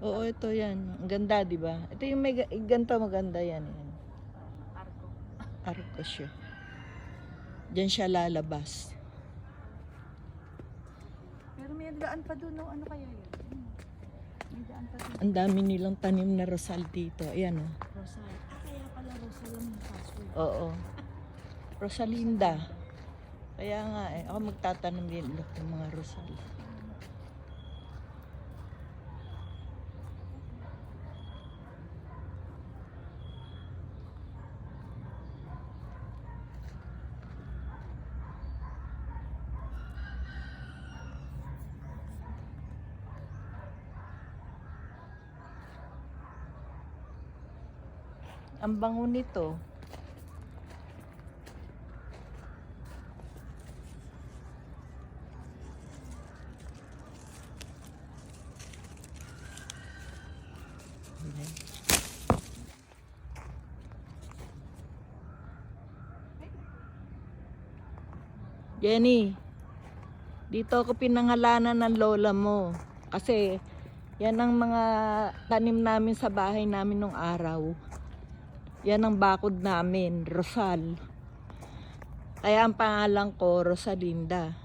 Oo, ito yan. Ang ganda, di ba? Ito yung may ganito, maganda yan. Yan. Arko. Arco siya. Diyan siya lalabas. Pero may daan pa doon, no? Ano kaya yun? May daan pa doon. Ang dami nilang tanim na rosal dito. Ayan, oh. Rosal. Kaya pala Rosal ang password. Oo. Rosalinda. Kaya nga eh, ako magtatanim din ulit ng mga rosal. Ang bango nito. Jenny, dito ako pinangalanan ng lola mo. Kasi yan ang mga tanim namin sa bahay namin nung araw. Yan ang bakod namin, Rosal. Kaya ang pangalan ko, Rosalinda.